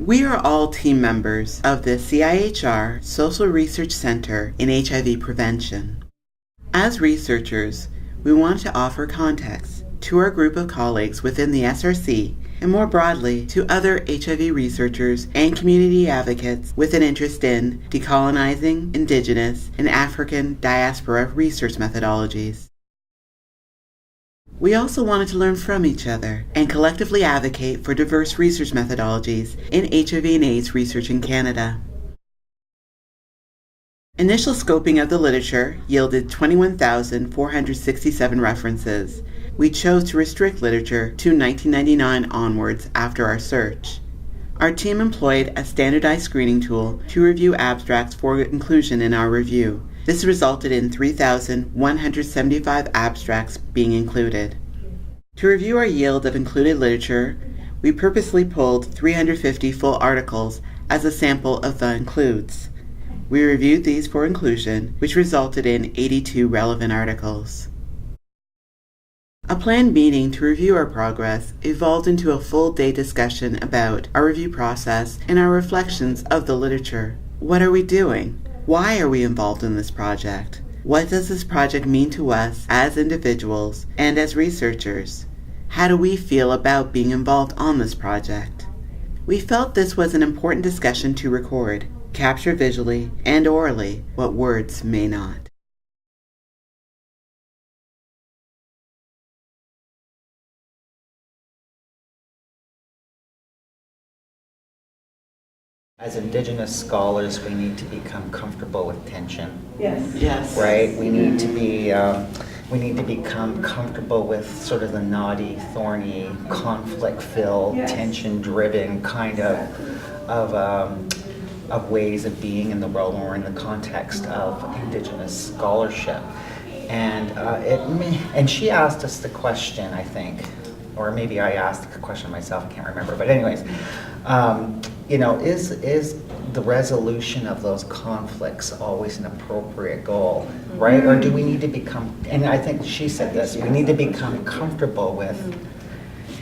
We are all team members of the CIHR Social Research Center in HIV Prevention. As researchers, we want to offer context to our group of colleagues within the SRC and more broadly to other HIV researchers and community advocates with an interest in decolonizing Indigenous and African diaspora research methodologies. We also wanted to learn from each other and collectively advocate for diverse research methodologies in HIV and AIDS research in Canada. Initial scoping of the literature yielded 21,467 references. We chose to restrict literature to 1999 onwards after our search. Our team employed a standardized screening tool to review abstracts for inclusion in our review. This resulted in 3,175 abstracts being included. To review our yield of included literature, we purposely pulled 350 full articles as a sample of the includes. We reviewed these for inclusion, which resulted in 82 relevant articles. A planned meeting to review our progress evolved into a full-day discussion about our review process and our reflections of the literature. What are we doing? Why are we involved in this project? What does this project mean to us as individuals and as researchers? How do we feel about being involved on this project? We felt this was an important discussion to record, capture visually and orally what words may not. As Indigenous scholars, we need to become comfortable with tension. Yes. Right? We need to become comfortable with sort of the knotty, thorny, conflict-filled, tension-driven kind of ways of being in the world when we're in the context of Indigenous scholarship. And she asked us the question, I think, or maybe I asked the question myself, I can't remember. But anyways, is the resolution of those conflicts always an appropriate goal, right? Or do we need to become, and I think she said this, we need to become comfortable with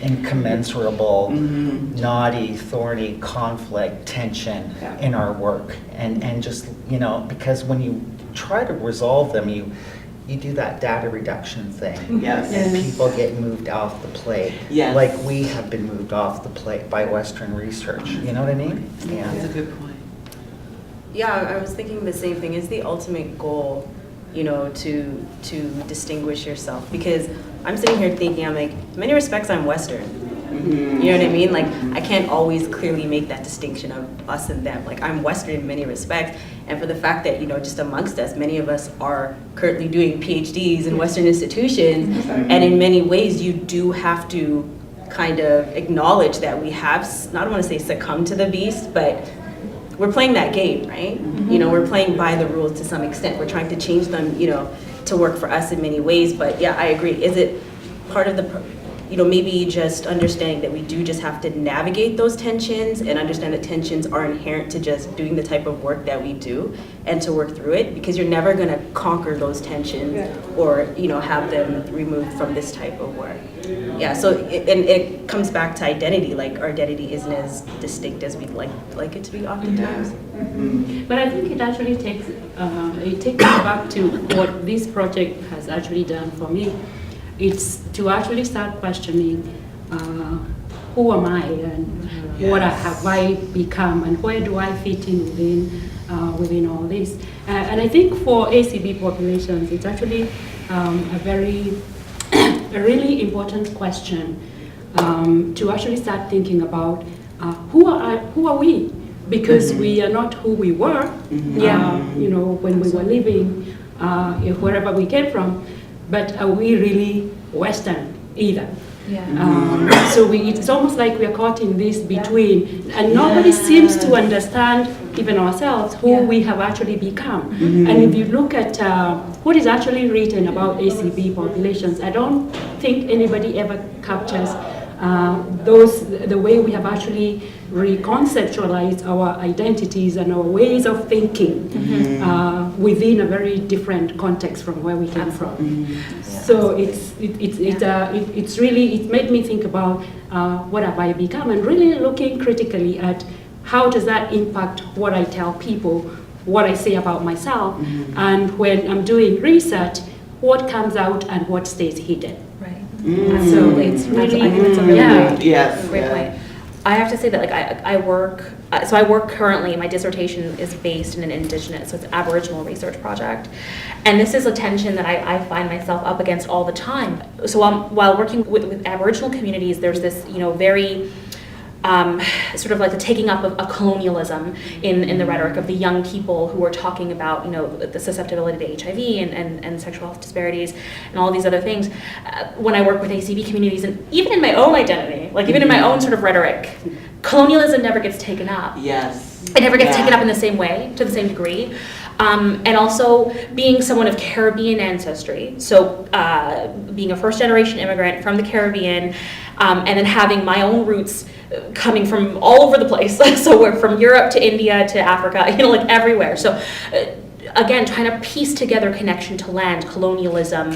incommensurable, knotty, thorny conflict, tension in our work. And just, because when you try to resolve them, you do that data reduction thing. Yes. And people get moved off the plate. Yes. Like we have been moved off the plate by Western research. You know what I mean? Yeah. That's a good point. Yeah, I was thinking the same thing. Is the ultimate goal, to distinguish yourself? Because I'm sitting here thinking, I'm like, in many respects, I'm Western. You know what I mean? Like, I can't always clearly make that distinction of us and them. Like, I'm Western in many respects. And for the fact that, just amongst us, many of us are currently doing PhDs in Western institutions. And in many ways, you do have to kind of acknowledge that we have, I don't want to say succumb to the beast, but we're playing that game, right? We're playing by the rules to some extent. We're trying to change them, to work for us in many ways. But yeah, I agree. Is it part of the, maybe just understanding that we do just have to navigate those tensions and understand that tensions are inherent to just doing the type of work that we do and to work through it, because you're never going to conquer those tensions or, have them removed from this type of work. Yeah, so it comes back to identity. Like, our identity isn't as distinct as we'd like it to be oftentimes. But I think it actually takes me back to what this project has actually done for me. It's to actually start questioning who am I and what have I become and where do I fit in within all this. And I think for ACB populations, it's actually a really important question to actually start thinking about who are we? Because we are not who we were, when we were living wherever we came from. But are we really Western either? So it's almost like we are caught in this between, and nobody seems to understand, even ourselves, who we have actually become. And if you look at what is actually written about ACB populations, I don't think anybody ever captures the way we have actually reconceptualized our identities and our ways of thinking within a very different context from where we came from. So it's made me think about what have I become, and really looking critically at how does that impact what I tell people, what I say about myself, and when I'm doing research, what comes out and what stays hidden. Right. So it's really, I think that's a really great, Yes. great point. I have to say that like I work currently, my dissertation is based in an Indigenous, so it's an Aboriginal research project. And this is a tension that I find myself up against all the time. So while working with Aboriginal communities, there's this, very sort of like the taking up of colonialism in the rhetoric of the young people who are talking about, the susceptibility to HIV and sexual health disparities and all these other things. When I work with ACB communities, and even in my own identity, like even in my own sort of rhetoric, colonialism never gets taken up. Yes. It never gets taken up in the same way, to the same degree. And also being someone of Caribbean ancestry, so being a first-generation immigrant from the Caribbean, and then having my own roots coming from all over the place. So we're from Europe to India to Africa, like everywhere. So again, trying to piece together connection to land, colonialism,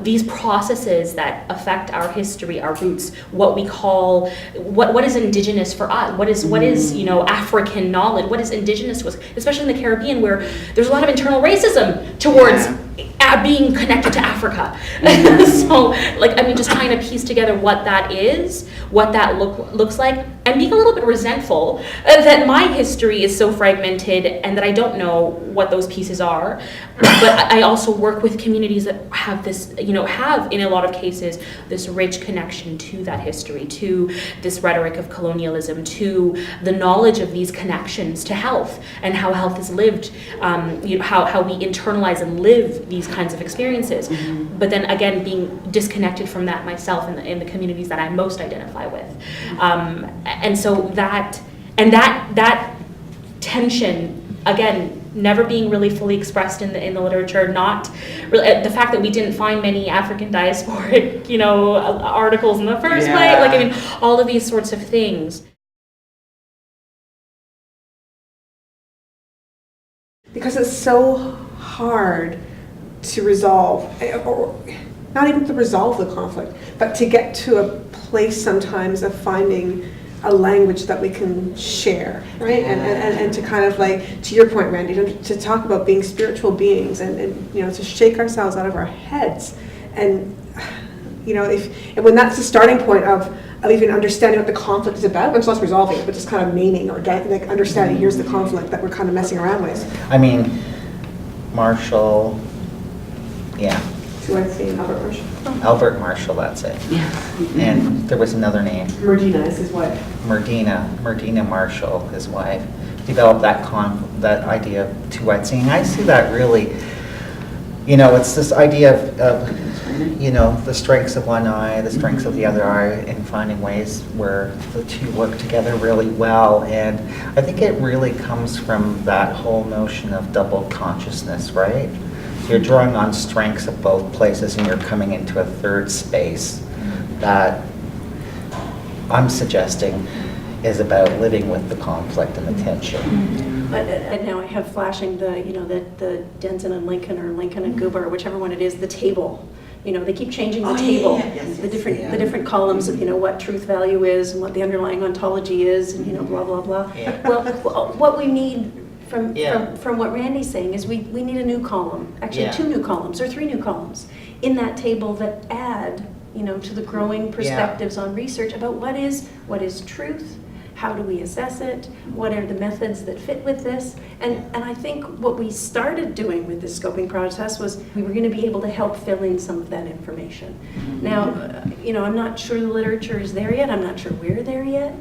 these processes that affect our history, our roots, what we call, what is Indigenous for us, what is African knowledge, what is Indigenous to us, especially in the Caribbean where there's a lot of internal racism towards being connected to Africa. So, just trying to piece together what that is, what that looks like, and being a little bit resentful that my history is so fragmented and that I don't know what those pieces are. But I also work with communities that have this, have in a lot of cases this rich connection to that history, to this rhetoric of colonialism, to the knowledge of these connections to health and how health is lived, how we internalize and live these kinds of experiences. But then again, being disconnected from that myself in the communities that I most identify with. And so that tension, again, never being really fully expressed in the literature, not really, the fact that we didn't find many African diasporic, articles in the first place, all of these sorts of things. Because it's so hard to resolve, or not even to resolve the conflict, but to get to a place sometimes of finding a language that we can share, right? And to kind of to your point, Randy, to talk about being spiritual beings and to shake ourselves out of our heads. And and when that's the starting point of even understanding what the conflict is about, it's not resolving it, but just kind of naming or understanding here's the conflict that we're kind of messing around with. I mean, Marshall, Who I've seen, Albert Marshall. Albert Marshall, that's it. Yes. And there was another name. Merdina is his wife. Merdina Marshall, his wife, developed that idea of two-eyed seeing. I see that really, it's this idea of the strengths of one eye, the strengths of the other eye, and finding ways where the two work together really well. And I think it really comes from that whole notion of double consciousness, right? So you're drawing on strengths of both places and you're coming into a third space that I'm suggesting is about living with the conflict and the tension. And now I have flashing the Denton and Lincoln, or Lincoln and Gubar, whichever one it is, the table. They keep changing the table, the different columns of what truth value is and what the underlying ontology is, and blah blah blah. Yeah. Well, what we need from what Randy's saying is we need a new column, actually 2 new columns or 3 new columns in that table that add to the growing perspectives on research about what is truth. How do we assess it? What are the methods that fit with this? And I think what we started doing with this scoping process was we were going to be able to help fill in some of that information. Now, I'm not sure the literature is there yet. I'm not sure we're there yet.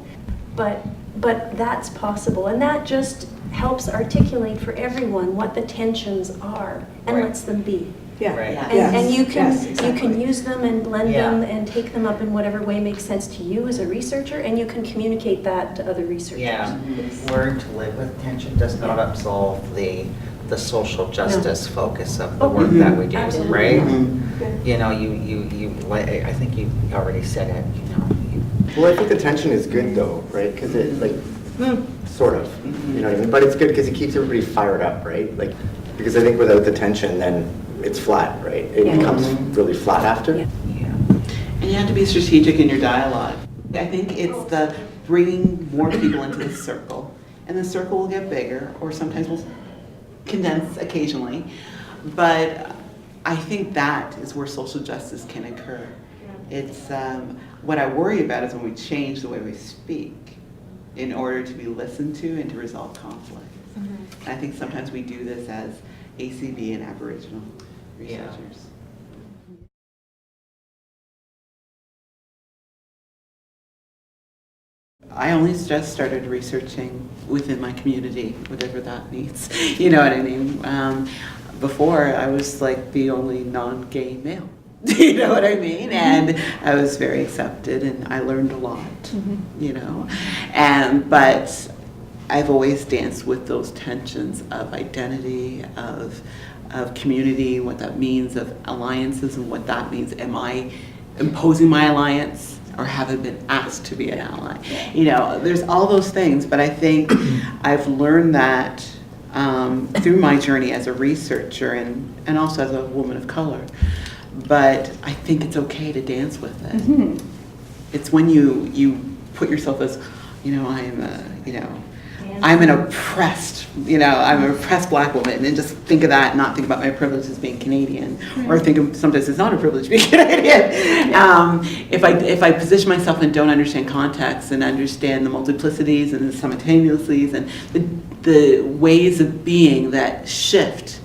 But that's possible. And that just helps articulate for everyone what the tensions are and lets them be. Yeah. Right. And you can exactly. you can use them and blend them and take them up in whatever way makes sense to you as a researcher, and you can communicate that to other researchers. Yeah, learn to live with tension does not absolve the social justice focus of the work that we do, Absolutely. right? Mm-hmm. I think you already said it. Well, I think the tension is good though, right? Because it sort of, you know what I mean? But it's good because it keeps everybody fired up, right? Because I think without the tension, then it's flat, right? It becomes really flat after. And you have to be strategic in your dialogue. I think it's the bringing more people into the circle, and the circle will get bigger, or sometimes we'll condense occasionally, but I think that is where social justice can occur. It's what I worry about is when we change the way we speak in order to be listened to and to resolve conflict. And I think sometimes we do this as ACB and Aboriginal researchers. I only just started researching within my community, whatever that means. You know what I mean? Before, I was like the only non-gay male. You know what I mean? And I was very accepted, and I learned a lot. You know, but I've always danced with those tensions of identity, of community, what that means, of alliances, and what that means. Am I imposing my alliance, or have I been asked to be an ally? You know, there's all those things, but I think I've learned that through my journey as a researcher and also as a woman of color. But I think it's okay to dance with it. It's when you put yourself as, you know, I'm an oppressed, I'm an oppressed black woman, and then just think of that and not think about my privilege as being Canadian, or think of sometimes it's not a privilege to be Canadian. If I position myself and don't understand context and understand the multiplicities and the simultaneousities and the ways of being that shift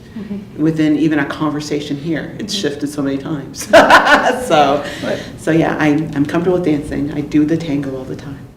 within even a conversation here, it's shifted so many times. So yeah, I'm comfortable with dancing. I do the tango all the time.